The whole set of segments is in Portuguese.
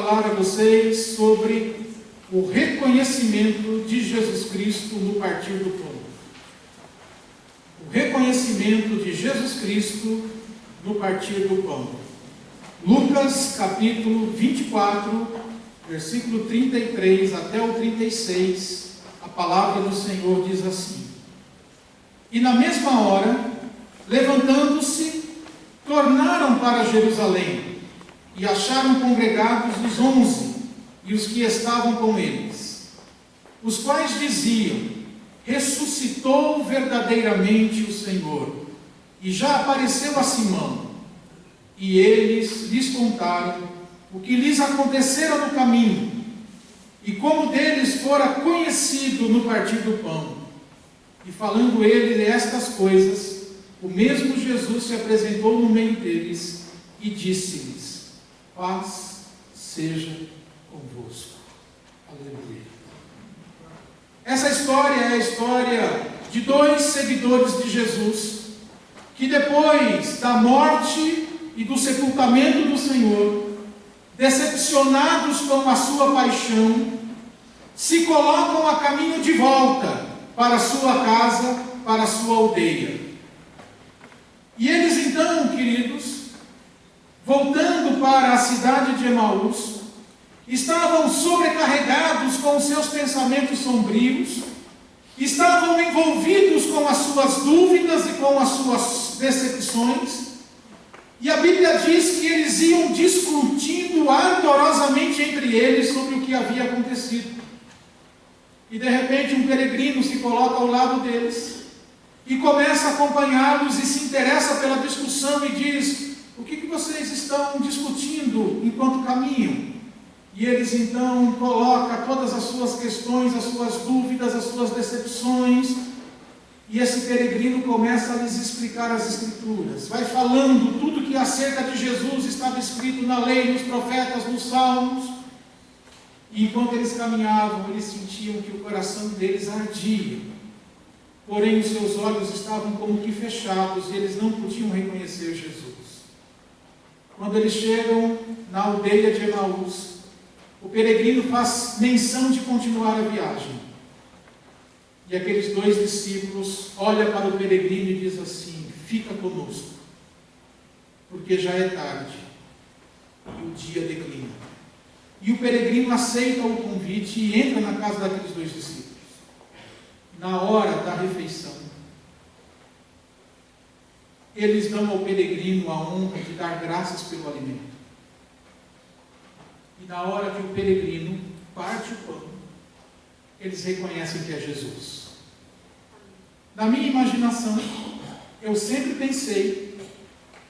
falar a vocês sobre o reconhecimento de Jesus Cristo no partir do pão. O reconhecimento de Jesus Cristo no partir do pão. Lucas capítulo 24, versículo 33 até o 36, a palavra do Senhor diz assim: E na mesma hora, levantando-se, tornaram para Jerusalém, e acharam congregados os 11, e os que estavam com eles, os quais diziam: ressuscitou verdadeiramente o Senhor, e já apareceu a Simão. E eles lhes contaram o que lhes acontecera no caminho, e como deles fora conhecido no partir do pão. E falando ele estas coisas, o mesmo Jesus se apresentou no meio deles e disse-lhes: paz seja convosco. Aleluia. Essa história é a história de dois seguidores de Jesus, que depois da morte e do sepultamento do Senhor, decepcionados com a sua paixão, se colocam a caminho de volta para a sua casa, para a sua aldeia. E eles então, queridos, voltando para a cidade de Emaús, estavam sobrecarregados com os seus pensamentos sombrios, estavam envolvidos com as suas dúvidas e com as suas decepções, e a Bíblia diz que eles iam discutindo ardorosamente entre eles sobre o que havia acontecido. E de repente um peregrino se coloca ao lado deles e começa a acompanhá-los e se interessa pela discussão e diz: o que vocês estão discutindo enquanto caminham? E eles então colocam todas as suas questões, as suas dúvidas, as suas decepções, e esse peregrino começa a lhes explicar as Escrituras, vai falando tudo que acerca de Jesus estava escrito na lei, nos profetas, nos salmos. E enquanto eles caminhavam, eles sentiam que o coração deles ardia, porém os seus olhos estavam como que fechados e eles não podiam reconhecer Jesus. Quando eles chegam na aldeia de Emaús, o peregrino faz menção de continuar a viagem. E aqueles dois discípulos olham para o peregrino e dizem assim: fica conosco, porque já é tarde e o dia declina. E o peregrino aceita o convite e entra na casa daqueles dois discípulos. Na hora da refeição, eles dão ao peregrino a honra de dar graças pelo alimento. E na hora que o peregrino parte o pão, eles reconhecem que é Jesus. Na minha imaginação, eu sempre pensei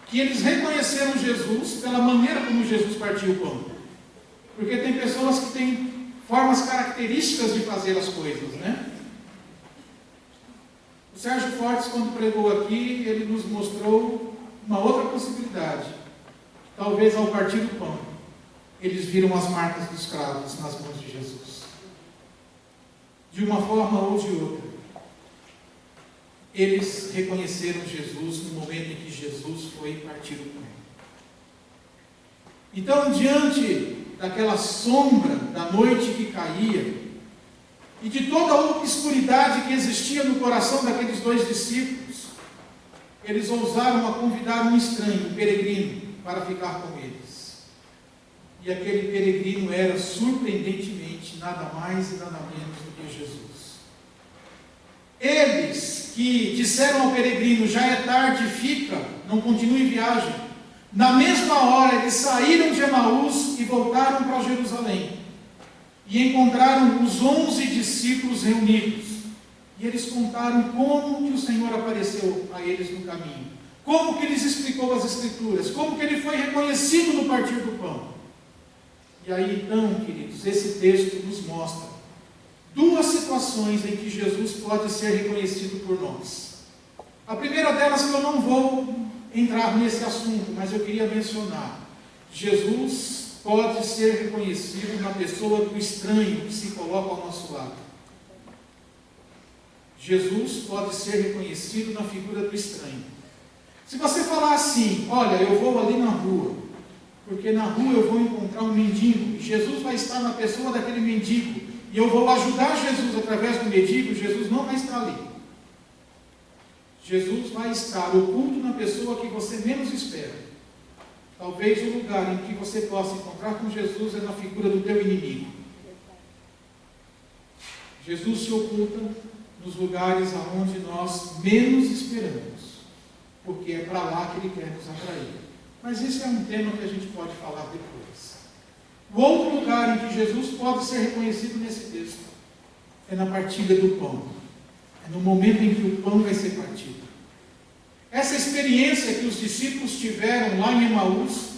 que eles reconheceram Jesus pela maneira como Jesus partiu o pão. Porque tem pessoas que têm formas características de fazer as coisas, né? O Sérgio Fortes, quando pregou aqui, ele nos mostrou uma outra possibilidade. Talvez ao partir do pão, eles viram as marcas dos cravos nas mãos de Jesus. De uma forma ou de outra, eles reconheceram Jesus no momento em que Jesus foi partir o pão. Então, diante daquela sombra da noite que caía, e de toda a obscuridade que existia no coração daqueles dois discípulos, eles ousaram a convidar um estranho, um peregrino, para ficar com eles. E aquele peregrino era, surpreendentemente, nada mais e nada menos do que Jesus. Eles que disseram ao peregrino: já é tarde, fica, não continue viagem. Na mesma hora, eles saíram de Emaús e voltaram para Jerusalém. E encontraram os 11 discípulos reunidos. E eles contaram como que o Senhor apareceu a eles no caminho. Como que lhes explicou as Escrituras. Como que ele foi reconhecido no partir do pão. E aí então, queridos, esse texto nos mostra duas situações em que Jesus pode ser reconhecido por nós. A primeira delas, que eu não vou entrar nesse assunto, mas eu queria mencionar: Jesus pode ser reconhecido na pessoa do estranho que se coloca ao nosso lado. Jesus pode ser reconhecido na figura do estranho. Se você falar assim: olha, eu vou ali na rua Porque na rua eu vou encontrar um mendigo, e Jesus vai estar na pessoa daquele mendigo, e eu vou ajudar Jesus através do mendigo. Jesus não vai estar ali. Jesus vai estar oculto na pessoa que você menos espera. Talvez o lugar em que você possa encontrar com Jesus é na figura do teu inimigo. Jesus se oculta nos lugares aonde nós menos esperamos, porque é para lá que Ele quer nos atrair. Mas esse é um tema que a gente pode falar depois. O outro lugar em que Jesus pode ser reconhecido nesse texto é na partilha do pão. É no momento em que o pão vai ser partido. Essa experiência que os discípulos tiveram lá em Emaús,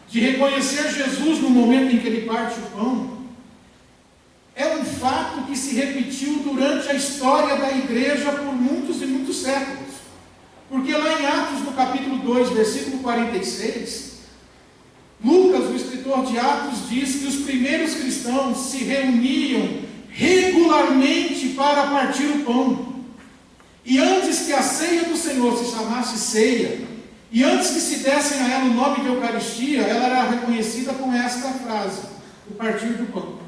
de reconhecer Jesus no momento em que Ele parte o pão, é um fato que se repetiu durante a história da igreja por muitos e muitos séculos. Porque lá em Atos, no capítulo 2, versículo 46, Lucas, o escritor de Atos, diz que os primeiros cristãos se reuniam regularmente para partir o pão. E antes que a ceia do Senhor se chamasse ceia, e antes que se dessem a ela o nome de Eucaristia, ela era reconhecida com esta frase: o partir do pão.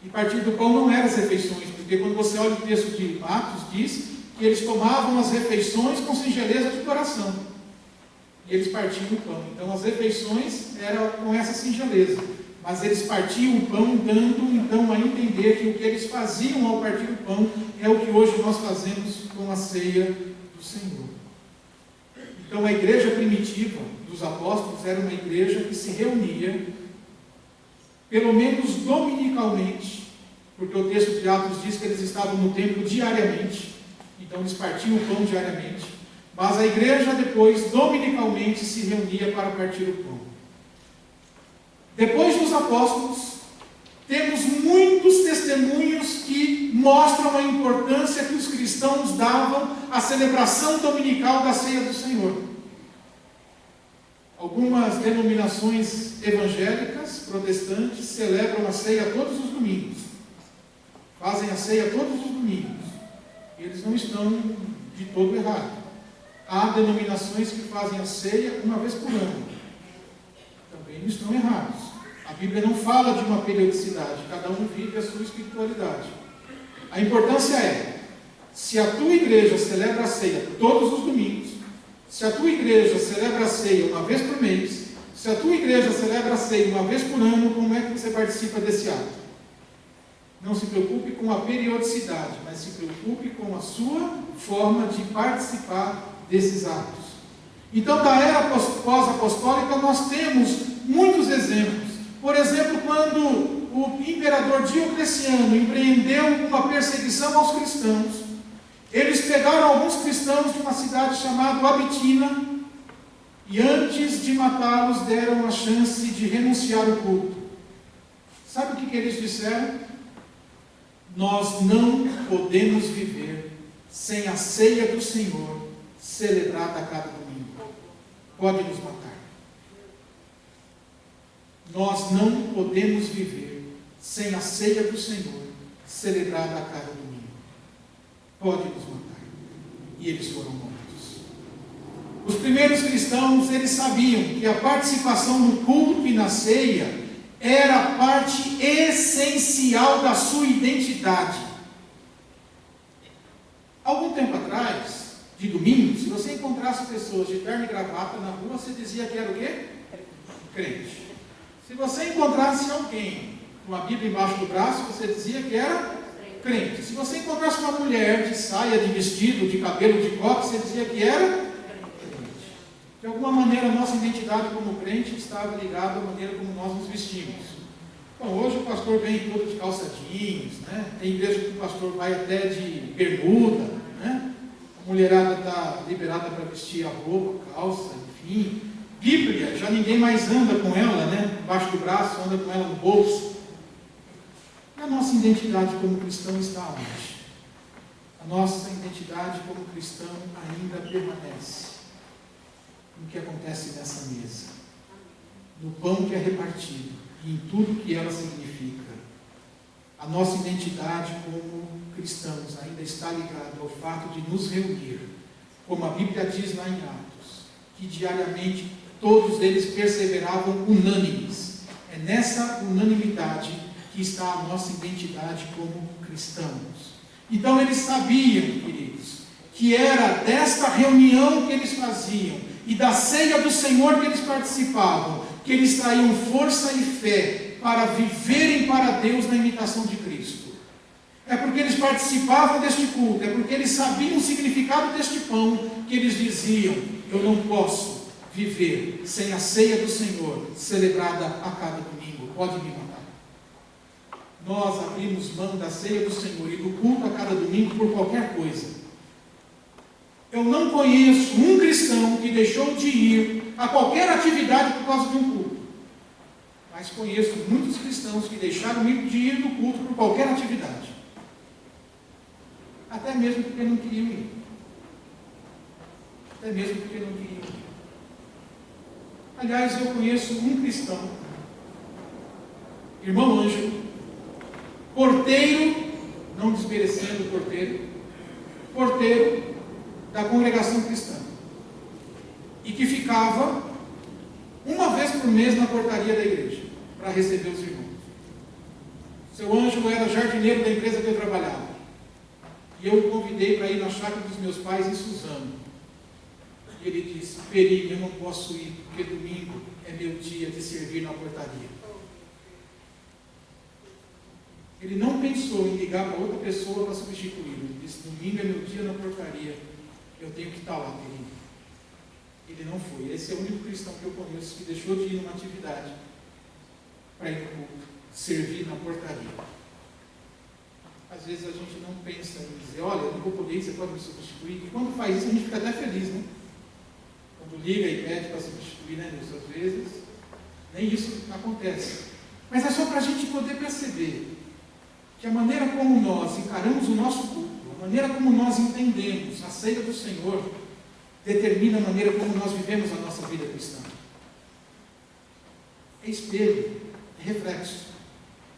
E partir do pão não eram as refeições, porque quando você olha o texto de Atos, diz que eles tomavam as refeições com singeleza de coração. E eles partiam o pão. Então as refeições eram com essa singeleza. Mas eles partiam o pão, dando então a entender que o que eles faziam ao partir o pão é o que hoje nós fazemos com a ceia do Senhor. Então a igreja primitiva dos apóstolos era uma igreja que se reunia, pelo menos dominicalmente, porque o texto de Atos diz que eles estavam no templo diariamente, então eles partiam o pão diariamente, mas a igreja depois, dominicalmente, se reunia para partir o pão. Depois dos apóstolos, temos muitos testemunhos que mostram a importância que os cristãos davam à celebração dominical da ceia do Senhor. Algumas denominações evangélicas, protestantes, celebram a ceia todos os domingos. Fazem a ceia todos os domingos. E eles não estão de todo errados. Há denominações que fazem a ceia uma vez por ano. Também não estão errados. A Bíblia não fala de uma periodicidade. Cada um vive a sua espiritualidade. A importância é, se a tua igreja celebra a ceia todos os domingos, se a tua igreja celebra a ceia uma vez por mês, se a tua igreja celebra a ceia uma vez por ano, como é que você participa desse ato? Não se preocupe com a periodicidade, mas se preocupe com a sua forma de participar desses atos. Então, da era pós-apostólica, nós temos muitos exemplos. Por exemplo, quando o imperador Diocleciano empreendeu uma perseguição aos cristãos, eles pegaram alguns cristãos de uma cidade chamada Abitina e antes de matá-los deram a chance de renunciar ao culto. Sabe o que eles disseram? Nós não podemos viver sem a ceia do Senhor celebrada a cada domingo. Pode nos matar. Nós não podemos viver sem a ceia do Senhor celebrada a cada domingo. Pode nos matar. E eles foram mortos. Os primeiros cristãos, eles sabiam que a participação no culto e na ceia era parte essencial da sua identidade. Algum tempo atrás, de domingo, se você encontrasse pessoas de terno e gravata na rua, você dizia que era o quê? Crente. Se você encontrasse alguém com a Bíblia embaixo do braço, você dizia que era crente. Se você encontrasse uma mulher de saia, de vestido, de cabelo de coque, você dizia que era crente. De alguma maneira, a nossa identidade como crente estava ligada à maneira como nós nos vestimos. Bom, hoje o pastor vem todo de calça jeans, né? Tem igreja que o pastor vai até de bermuda, né? A mulherada está liberada para vestir a roupa, calça, enfim. Bíblia, já ninguém mais anda com ela, né? Embaixo do braço, anda com ela no bolso. E a nossa identidade como cristão está onde? A nossa identidade como cristão ainda permanece no que acontece nessa mesa, no pão que é repartido e em tudo que ela significa. A nossa identidade como cristãos ainda está ligada ao fato de nos reunir, como a Bíblia diz lá em Atos, que diariamente todos eles perseveravam unânimes. É nessa unanimidade que está a nossa identidade como cristãos. Então eles sabiam, queridos, que era desta reunião que eles faziam e da ceia do Senhor que eles participavam, que eles traíam força e fé para viverem para Deus na imitação de Cristo. É porque eles participavam deste culto, é porque eles sabiam o significado deste pão, que eles diziam: eu não posso viver sem a ceia do Senhor, celebrada a cada domingo, pode me matar. Nós abrimos mão da ceia do Senhor e do culto a cada domingo por qualquer coisa. Eu não conheço um cristão que deixou de ir a qualquer atividade por causa de um culto. Mas conheço muitos cristãos que deixaram de ir no culto por qualquer atividade. Até mesmo porque não queriam ir. Até mesmo porque não queriam ir. Aliás, eu conheço um cristão, irmão Ângelo, porteiro, não desmerecendo o porteiro da congregação cristã, e que ficava uma vez por mês na portaria da igreja, para receber os irmãos. Seu Ângelo era jardineiro da empresa que eu trabalhava, e eu o convidei para ir na chácara dos meus pais em Suzano. E ele disse: Perini, eu não posso ir, porque domingo é meu dia de servir na portaria. Ele não pensou em ligar para outra pessoa para substituí-lo. Ele disse: domingo é meu dia na portaria, eu tenho que estar lá, Perini. Ele não foi. Esse é o único cristão que eu conheço que deixou de ir numa atividade para ir no culto, servir na portaria. Às vezes a gente não pensa em dizer: olha, eu não vou poder ir, você pode me substituir. E quando faz isso, a gente fica até feliz, né? Quando liga e pede para substituir, né, Deus? Às vezes, nem isso acontece. Mas é só para a gente poder perceber que a maneira como nós encaramos o nosso culto, a maneira como nós entendemos a ceia do Senhor, determina a maneira como nós vivemos a nossa vida cristã. É espelho, é reflexo.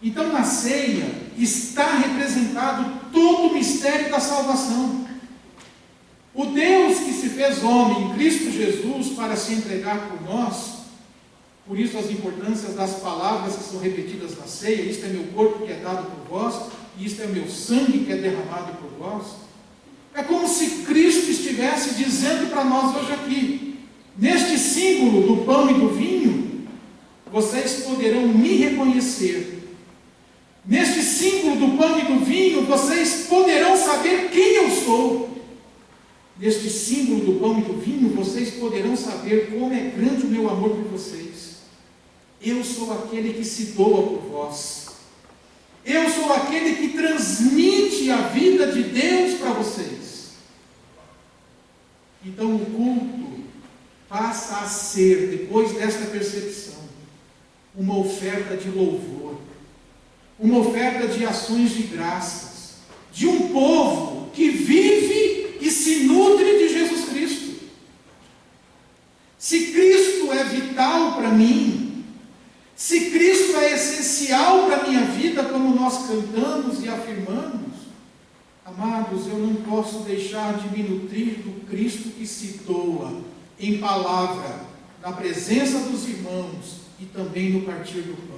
Então, na ceia está representado todo o mistério da salvação. O Deus que se fez homem em Cristo Jesus para se entregar por nós, por isso as importâncias das palavras que são repetidas na ceia: isto é meu corpo que é dado por vós, e isto é meu sangue que é derramado por vós. É como se Cristo estivesse dizendo para nós hoje aqui: neste símbolo do pão e do vinho, vocês poderão me reconhecer. Neste símbolo do pão e do vinho, vocês poderão saber quem eu sou. Neste símbolo do pão e do vinho, vocês poderão saber como é grande o meu amor por vocês. Eu sou aquele que se doa por vós. Eu sou aquele que transmite a vida de Deus para vocês. Então o culto passa a ser, depois desta percepção, uma oferta de louvor, uma oferta de ações de graças, de um povo que vive e se nutre de Jesus Cristo. Se Cristo é vital para mim, se Cristo é essencial para a minha vida, como nós cantamos e afirmamos, amados, eu não posso deixar de me nutrir do Cristo que se doa em palavra, na presença dos irmãos e também no partir do pão.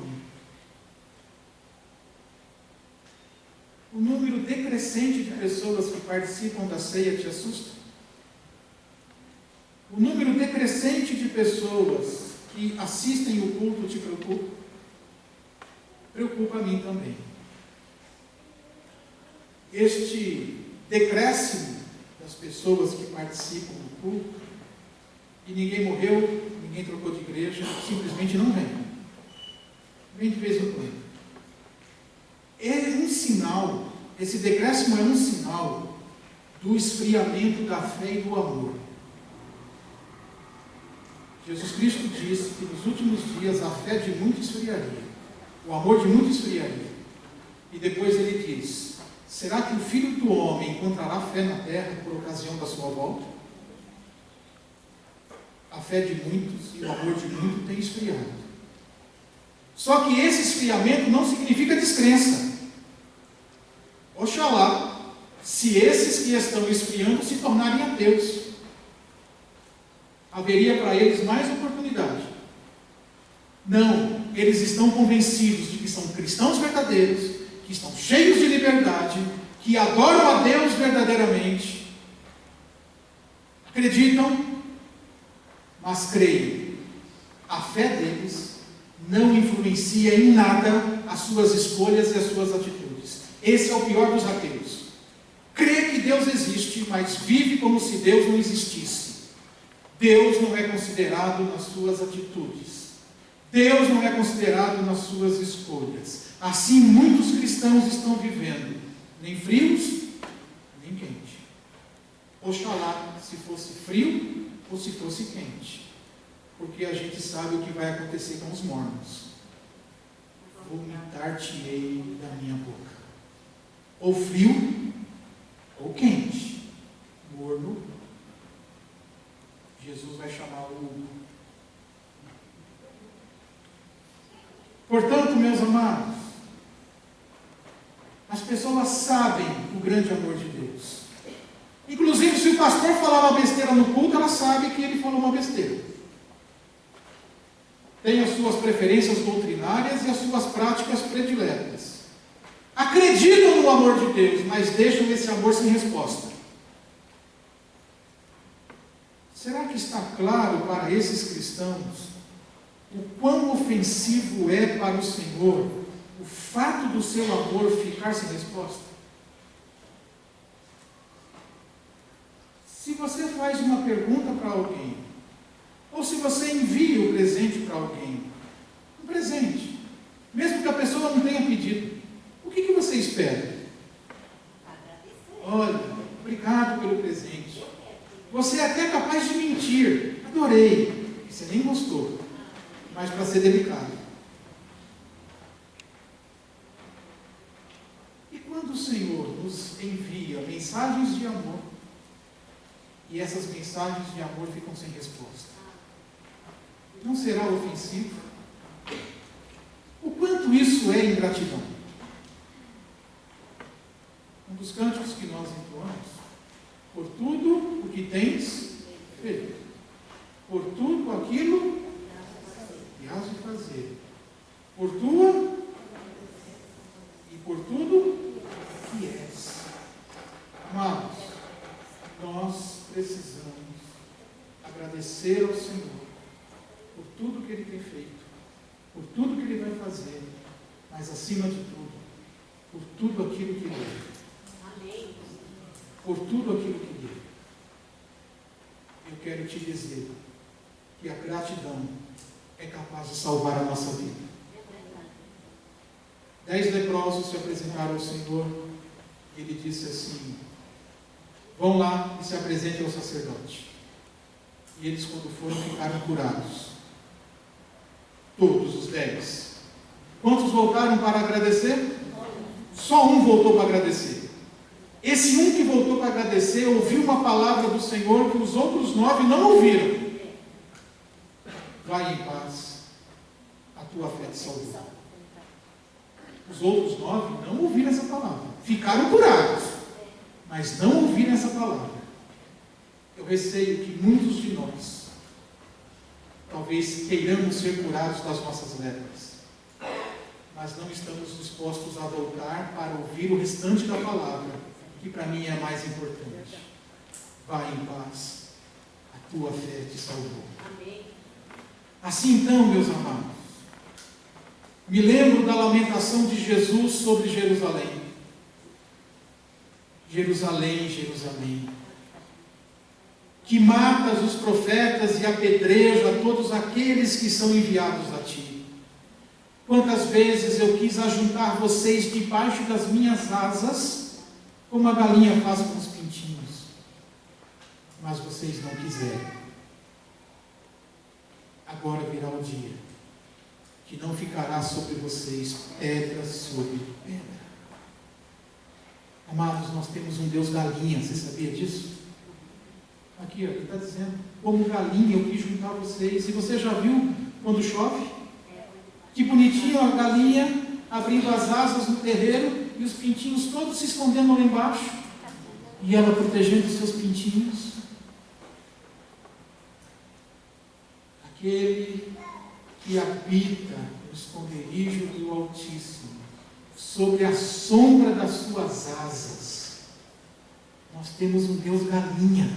O número decrescente de pessoas que participam da ceia te assusta? O número decrescente de pessoas que assistem o culto te preocupa? Preocupa a mim também. Este decréscimo das pessoas que participam do culto, e ninguém morreu, ninguém trocou de igreja, simplesmente não vem. Vem de vez em quando. É um sinal, esse decréscimo é um sinal do esfriamento da fé e do amor. Jesus Cristo disse que nos últimos dias a fé de muitos esfriaria, o amor de muitos esfriaria. E depois ele diz: será que o Filho do Homem encontrará fé na terra por ocasião da sua volta? A fé de muitos e o amor de muitos tem esfriado. Só que esse esfriamento não significa descrença. Oxalá, se esses que estão esfriando se tornarem ateus. haveria para eles mais oportunidade. Não, eles estão convencidos de que são cristãos verdadeiros, que estão cheios de liberdade, que adoram a Deus verdadeiramente, acreditam, mas creem. A fé deles não influencia em nada as suas escolhas e as suas atitudes. Esse é o pior dos ateus. Crê que Deus existe, mas vive como se Deus não existisse. Deus não é considerado nas suas atitudes. Deus não é considerado nas suas escolhas. Assim muitos cristãos estão vivendo, nem frios, nem quentes. Oxalá se fosse frio ou se fosse quente, porque a gente sabe o que vai acontecer com os mormons. Vomitar-te-ei da minha boca. Ou frio, ou quente. Morno, Jesus vai chamar o Hugo. Portanto, meus amados, as pessoas sabem o grande amor de Deus. Inclusive, se o pastor falar uma besteira no culto, ela sabe que ele falou uma besteira. Tem as suas preferências doutrinárias e as suas práticas prediletas. Acreditam no amor de Deus, mas deixam esse amor sem resposta. Será que está claro para esses cristãos o quão ofensivo é para o Senhor o fato do seu amor ficar sem resposta? Se você faz uma pergunta para alguém, ou se você envia o presente para alguém, um presente, mesmo que a pessoa não tenha pedido, o que você espera? Olha, obrigado pelo presente. Você é até capaz de mentir. Adorei. Você nem gostou. Mas para ser delicado. E quando o Senhor nos envia mensagens de amor, e essas mensagens de amor ficam sem resposta, não será ofensivo? O quanto isso é ingratidão? Um dos cânticos que nós entoamos: por tudo o que tens feito, por tudo aquilo que has de fazer, por tua e por tudo que és. Amados, nós precisamos agradecer ao Senhor por tudo que Ele tem feito, por tudo que Ele vai fazer, mas acima de tudo, por tudo aquilo que Ele é. Por tudo aquilo que Ele é. Eu quero te dizer que a gratidão é capaz de salvar a nossa vida. 10 leprosos se apresentaram ao Senhor e Ele disse assim: vão lá e se apresentem ao sacerdote. E eles, quando foram, ficaram curados. Todos os 10. Quantos voltaram para agradecer? Só um voltou para agradecer. Esse um que voltou para agradecer ouviu uma palavra do Senhor que os outros 9 não ouviram. Vai em paz, a tua fé te salvou. Os outros 9 não ouviram essa palavra. Ficaram curados, mas não ouviram essa palavra. Eu receio que muitos de nós talvez queiramos ser curados das nossas lepras, mas não estamos dispostos a voltar para ouvir o restante da palavra, que para mim é a mais importante. Vai em paz, a tua fé te salvou. Amém. Assim então, meus amados, me lembro da lamentação de Jesus sobre Jerusalém. Jerusalém, Jerusalém, que matas os profetas e apedreja todos aqueles que são enviados a ti. Quantas vezes eu quis ajuntar vocês debaixo das minhas asas, como a galinha faz com os pintinhos, mas vocês não quiseram. Agora virá o dia que não ficará sobre vocês pedra sobre pedra. Amados, nós temos um Deus galinha, você sabia disso? Aqui, ó, ele está dizendo, como galinha eu quis juntar vocês. E você já viu quando chove? Que bonitinho a galinha abrindo as asas no terreiro e os pintinhos todos se escondendo lá embaixo. E ela protegendo os seus pintinhos. aquele que habita no esconderijo do Altíssimo, sobre a sombra das suas asas. Nós temos um Deus galinha,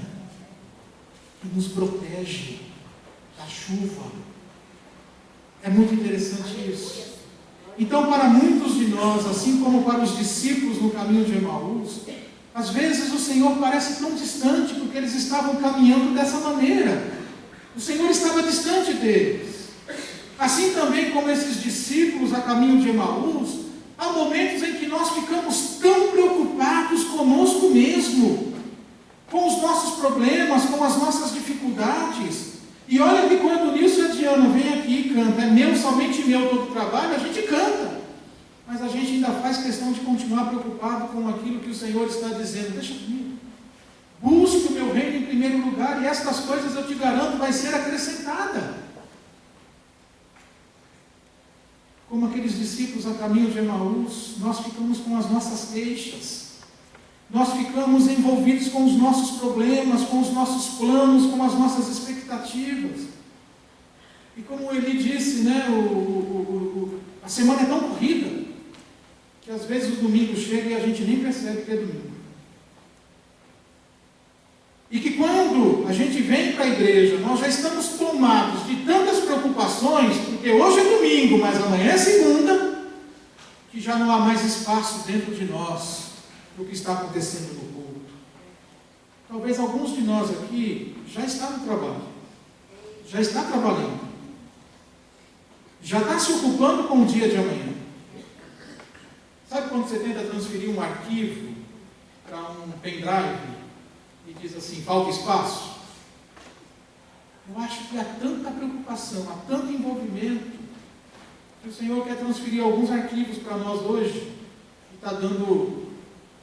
que nos protege da chuva. É muito interessante isso. Então, para muitos de nós, assim como para os discípulos no caminho de Emaús, às vezes o Senhor parece tão distante, porque eles estavam caminhando dessa maneira. O Senhor estava distante deles. Assim também como esses discípulos a caminho de Emaús, há momentos em que nós ficamos tão preocupados conosco mesmo, com os nossos problemas, com as nossas dificuldades. E olha que quando nisso a Diana vem aqui e canta, é meu, somente meu todo o trabalho, a gente canta. Mas a gente ainda faz questão de continuar preocupado com aquilo que o Senhor está dizendo. Deixa comigo. Busque o meu reino em primeiro lugar, e estas coisas eu te garanto vai ser acrescentada. Como aqueles discípulos a caminho de Emaús, nós ficamos com as nossas queixas. Nós ficamos envolvidos com os nossos problemas, com os nossos planos, com as nossas expectativas. E como ele disse, né, a semana é tão corrida, que às vezes o domingo chega e a gente nem percebe que é domingo. E que quando a gente vem para a igreja, nós já estamos tomados de tantas preocupações, porque hoje é domingo, mas amanhã é segunda, que já não há mais espaço dentro de nós do que está acontecendo no culto. Talvez alguns de nós aqui já está no trabalho, já está trabalhando, já está se ocupando com o dia de amanhã. Sabe quando você tenta transferir um arquivo para um pendrive e diz assim, falta espaço? Eu acho que há tanta preocupação, há tanto envolvimento, que o Senhor quer transferir alguns arquivos para nós hoje e está dando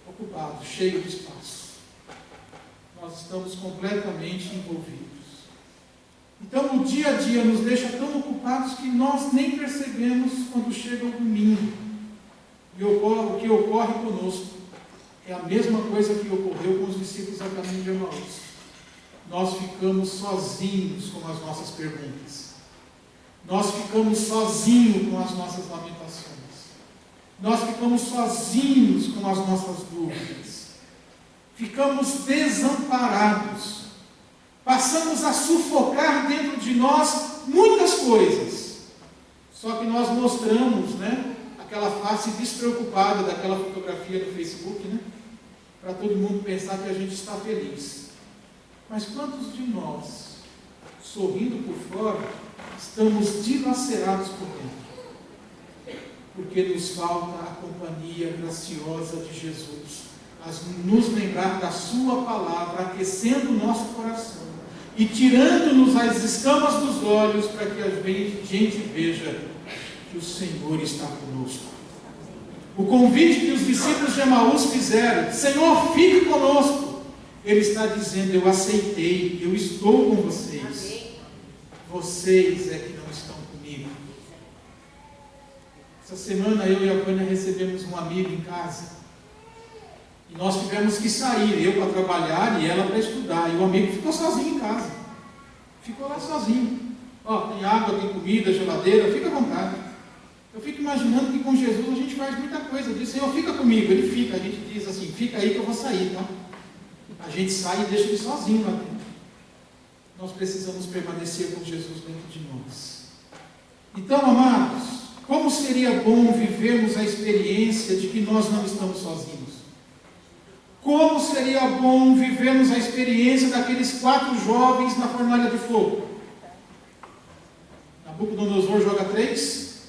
ocupado, cheio de espaço. Nós estamos completamente envolvidos. Então o dia a dia nos deixa tão ocupados que nós nem percebemos quando chega o domingo. E o que ocorre conosco é a mesma coisa que ocorreu com os discípulos a caminho de Emaús. Nós ficamos sozinhos com as nossas perguntas. Nós ficamos sozinhos com as nossas lamentações. Nós ficamos sozinhos com as nossas dúvidas. Ficamos desamparados. Passamos a sufocar dentro de nós muitas coisas. Só que nós mostramos, né, aquela face despreocupada daquela fotografia no Facebook, né, para todo mundo pensar que a gente está feliz. Mas quantos de nós, sorrindo por fora, estamos dilacerados por dentro? Porque nos falta a companhia graciosa de Jesus, a nos lembrar da sua palavra, aquecendo o nosso coração e tirando-nos as escamas dos olhos, para que a gente veja que o Senhor está conosco. O convite que os discípulos de Emaús fizeram, Senhor, fique conosco, Ele está dizendo, eu aceitei, eu estou com vocês. Amém. Vocês é que não estão comigo. Essa semana eu e a Vânia recebemos um amigo em casa. E nós tivemos que sair, eu para trabalhar e ela para estudar. E o amigo ficou sozinho em casa. Ficou lá sozinho. Ó, tem água, tem comida, geladeira, fica à vontade. Eu fico imaginando que com Jesus a gente faz muita coisa. Diz, Senhor, fica comigo. Ele fica, a gente diz assim, fica aí que eu vou sair, tá? A gente sai e deixa ele sozinho lá dentro. Nós precisamos permanecer com Jesus dentro de nós. Então, amados, como seria bom vivermos a experiência de que nós não estamos sozinhos? Como seria bom vivermos a experiência daqueles 4 jovens na fornalha de fogo? Nabucodonosor joga 3,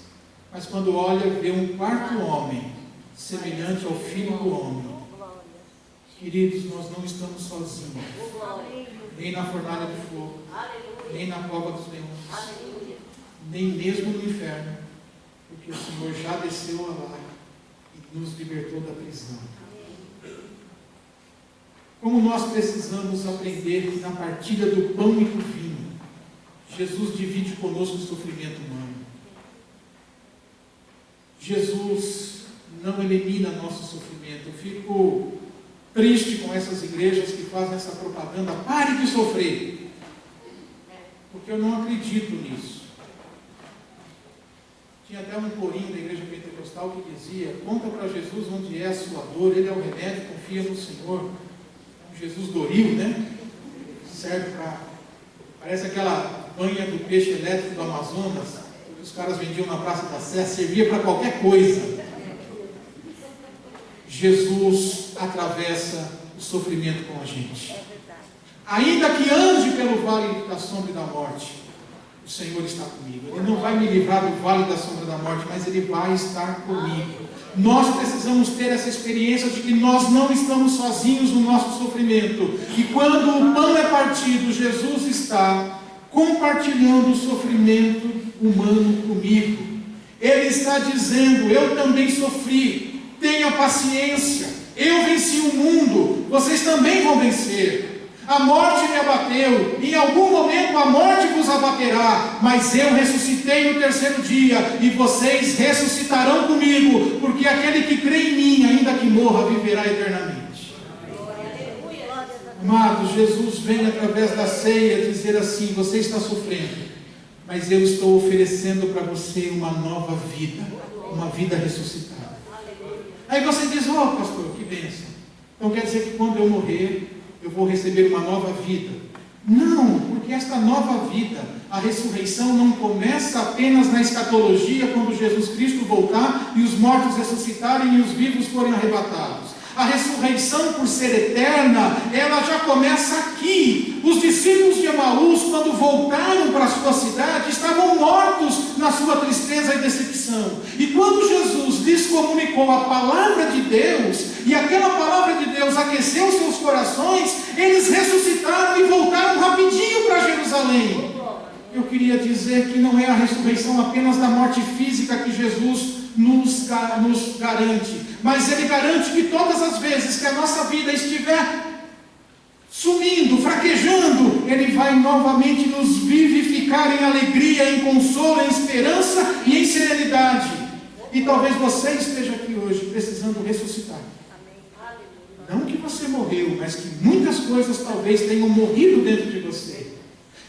mas quando olha, vê um 4º homem, semelhante ao Filho do Homem. Queridos, nós não estamos sozinhos, nem na fornalha de fogo, nem na cova dos leões, nem mesmo no inferno, porque o Senhor já desceu lá e nos libertou da prisão. Como nós precisamos aprender que na partilha do pão e do vinho, Jesus divide conosco o sofrimento humano. Jesus não elimina nosso sofrimento. Eu fico triste com essas igrejas que fazem essa propaganda. Pare de sofrer. porque eu não acredito nisso. Tinha até um corinho da igreja pentecostal que dizia: conta para Jesus onde é a sua dor, ele é o remédio, confia no Senhor. Um Jesus doril, né? Serve para... parece aquela banha do peixe elétrico do Amazonas, que os caras vendiam na Praça da Sé, servia para qualquer coisa. Jesus atravessa o sofrimento com a gente. Ainda que ande pelo vale da sombra e da morte, o Senhor está comigo. Ele não vai me livrar do vale da sombra da morte, mas Ele vai estar comigo. Nós precisamos ter essa experiência de que nós não estamos sozinhos no nosso sofrimento. E quando o pão é partido, Jesus está compartilhando o sofrimento humano comigo. Ele está dizendo: eu também sofri, tenha paciência, eu venci o mundo, vocês também vão vencer. A morte me abateu, em algum momento a morte vos abaterá, mas eu ressuscitei no terceiro dia, e vocês ressuscitarão comigo, porque aquele que crê em mim, ainda que morra, viverá eternamente. Amados, Jesus vem através da ceia dizer assim: você está sofrendo, mas eu estou oferecendo para você uma nova vida, uma vida ressuscitada. Aí você diz: oh pastor, que bênção, então quer dizer que quando eu morrer, eu vou receber uma nova vida? Não, porque esta nova vida, a ressurreição, não começa apenas na escatologia, quando Jesus Cristo voltar e os mortos ressuscitarem e os vivos forem arrebatados. A ressurreição, por ser eterna, ela já começa aqui. Os discípulos de Emaús, quando voltaram para a sua cidade, estavam mortos na sua tristeza e decepção. E quando Jesus lhes comunicou a palavra de Deus, e aquela palavra de Deus aqueceu seus corações, eles ressuscitaram e voltaram rapidinho para Jerusalém. Eu queria dizer que não é a ressurreição apenas da morte física que Jesus nos garante, mas Ele garante que todas as vezes que a nossa vida estiver sumindo, fraquejando, Ele vai novamente nos vivificar em alegria, em consolo, em esperança e em serenidade. E talvez você esteja aqui hoje precisando ressuscitar. Não que você morreu, mas que muitas coisas talvez tenham morrido dentro de você.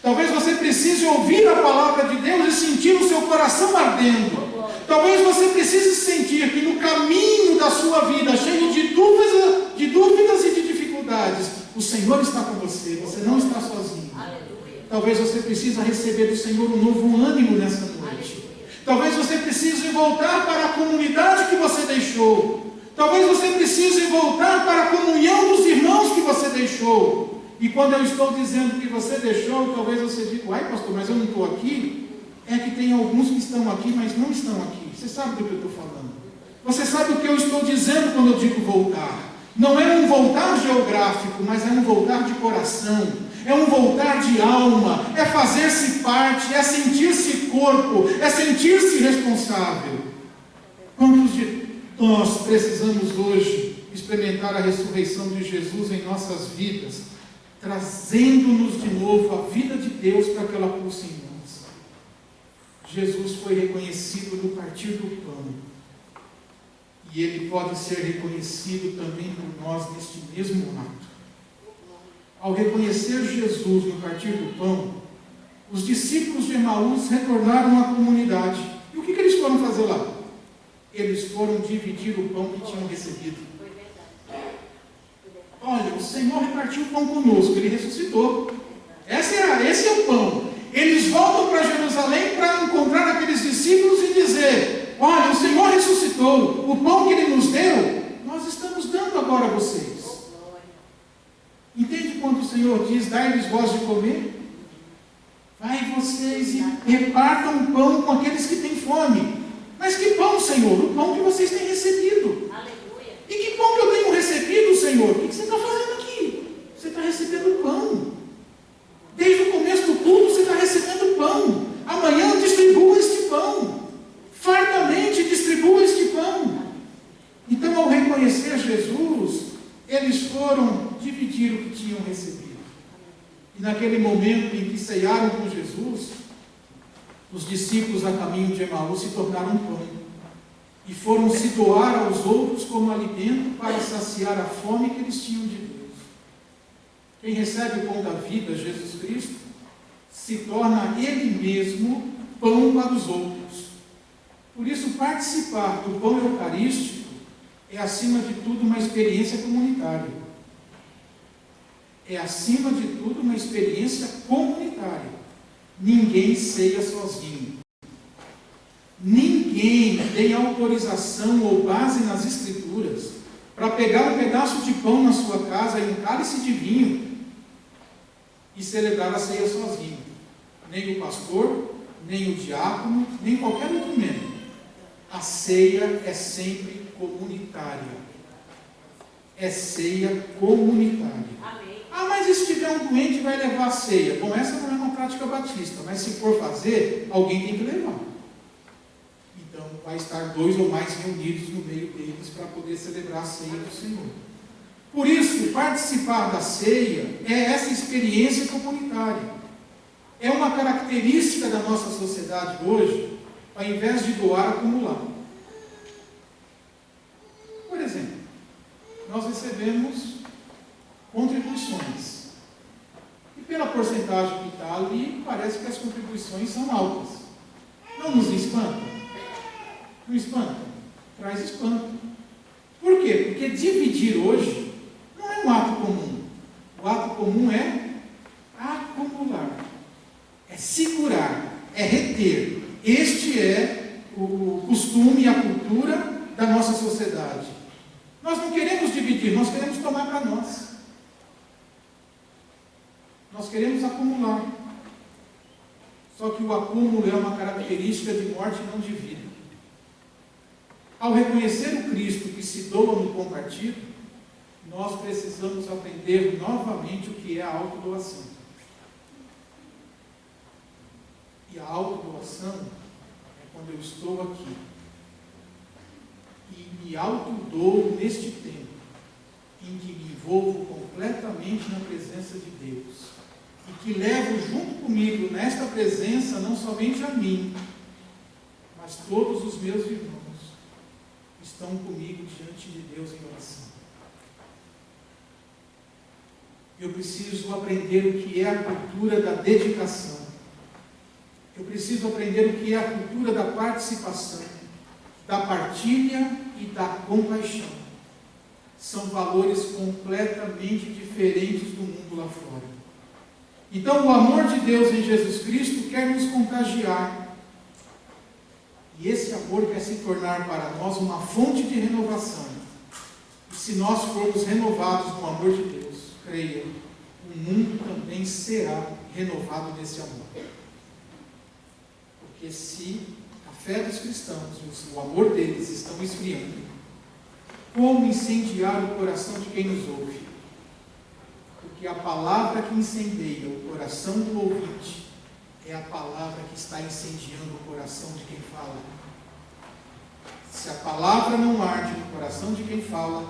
Talvez você precise ouvir a palavra de Deus e sentir o seu coração ardendo. Talvez você precise sentir que no caminho da sua vida, cheio de dúvidas e de dificuldades, o Senhor está com você, você não está sozinho. Talvez você precise receber do Senhor um novo ânimo nessa noite. Talvez você precise voltar para a comunidade que você deixou. Talvez você precise voltar para a comunhão dos irmãos que você deixou. E quando eu estou dizendo que você deixou, talvez você diga: uai pastor, mas eu não estou aqui. É que tem alguns que estão aqui, mas não estão aqui. Você sabe do que eu estou falando. Você sabe o que eu estou dizendo quando eu digo voltar. Não é um voltar geográfico, mas é um voltar de coração. É um voltar de alma. É fazer-se parte, é sentir-se corpo, é sentir-se responsável. Quantos de nós precisamos hoje experimentar a ressurreição de Jesus em nossas vidas, trazendo-nos de novo a vida de Deus para que ela pulse em nós? Jesus foi reconhecido no partir do pão, e Ele pode ser reconhecido também por nós neste mesmo ato. Ao reconhecer Jesus no partir do pão, os discípulos de Emaús retornaram à comunidade. E o que eles foram fazer lá? Eles foram dividir o pão que tinham recebido. Olha, o Senhor repartiu o pão conosco, Ele ressuscitou. Esse é o pão. Eles voltam para Jerusalém para encontrar aqueles discípulos e dizer: olha, o Senhor ressuscitou, o pão que Ele nos deu, nós estamos dando agora a vocês. Entende quando o Senhor diz: dai-lhes vós de comer? Vai vocês e repartam o pão com aqueles que têm fome. Mas que pão, Senhor? O pão que vocês têm recebido. Aleluia. E que pão que eu tenho recebido, Senhor? O que você está fazendo aqui? Você está recebendo pão. Desde o começo do culto você está recebendo pão. Amanhã distribua este pão. Fartamente distribua este pão. Então, ao reconhecer Jesus, eles foram dividir o que tinham recebido. E naquele momento em que ceiaram com Jesus, os discípulos a caminho de Emaús se tornaram pão. E foram se doar aos outros como alimento para saciar a fome que eles tinham de Deus. Quem recebe o pão da vida, Jesus Cristo, se torna Ele mesmo pão para os outros. Por isso, participar do pão eucarístico é, acima de tudo, uma experiência comunitária. É, acima de tudo, uma experiência comunitária. Ninguém ceia sozinho. Ninguém tem autorização ou base nas Escrituras para pegar um pedaço de pão na sua casa e um cálice de vinho e celebrar a ceia sozinho. Nem o pastor, nem o diácono, nem qualquer outro membro. A ceia é sempre comunitária. É ceia comunitária. Amém. Ah, mas e se tiver um doente vai levar a ceia? Bom, essa não é uma prática batista, mas se for fazer, alguém tem que levar. Então, vai estar 2 ou mais reunidos no meio deles para poder celebrar a ceia do Senhor. Por isso, participar da ceia é essa experiência comunitária. É uma característica da nossa sociedade hoje, ao invés de doar, acumular. Por exemplo, nós recebemos contribuições. E pela porcentagem que está ali, parece que as contribuições são altas. Não nos espanta? Não espanta? Traz espanto. Por quê? Porque dividir hoje não é um ato comum. O ato comum é acumular, é segurar, é reter. Este é o costume e a cultura da nossa sociedade. Nós não queremos dividir, nós queremos tomar para nós. Nós queremos acumular. Só que o acúmulo é uma característica de morte e não de vida. Ao reconhecer o Cristo que se doa no compartilho, nós precisamos aprender novamente o que é a autodoação. E a autodoação é quando eu estou aqui e me autodou neste tempo, em que me envolvo completamente na presença de Deus e que levo junto comigo nesta presença não somente a mim, mas todos os meus irmãos estão comigo diante de Deus em oração. Eu preciso aprender o que é a cultura da dedicação. Eu preciso aprender o que é a cultura da participação, da partilha e da compaixão. São valores completamente diferentes do mundo lá fora. Então, o amor de Deus em Jesus Cristo quer nos contagiar. E esse amor quer se tornar para nós uma fonte de renovação. E se nós formos renovados no amor de Deus, creia, o mundo também será renovado nesse amor. Porque se a fé dos cristãos e o amor deles estão esfriando, como incendiar o coração de quem nos ouve? Porque a palavra que incendeia o coração do ouvinte é a palavra que está incendiando o coração de quem fala. Se a palavra não arde no coração de quem fala,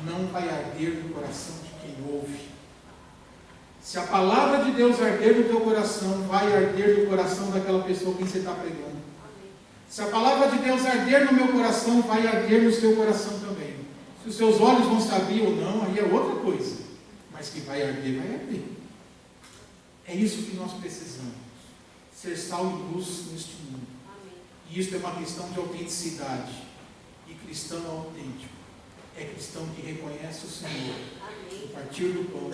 não vai arder no coração de quem ouve. Se a palavra de Deus arder no teu coração, vai arder no coração daquela pessoa que você está pregando. Se a palavra de Deus arder no meu coração, vai arder no seu coração também. Se os seus olhos vão se abrir ou não, aí é outra coisa. Mas que vai arder, vai arder. É isso que nós precisamos. Ser sal e luz neste mundo. E isso é uma questão de autenticidade. E cristão autêntico é cristão que reconhece o Senhor no partir do pão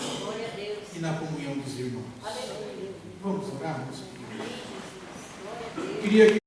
e na comunhão dos irmãos. Vamos orar, meus queridos? Eu queria que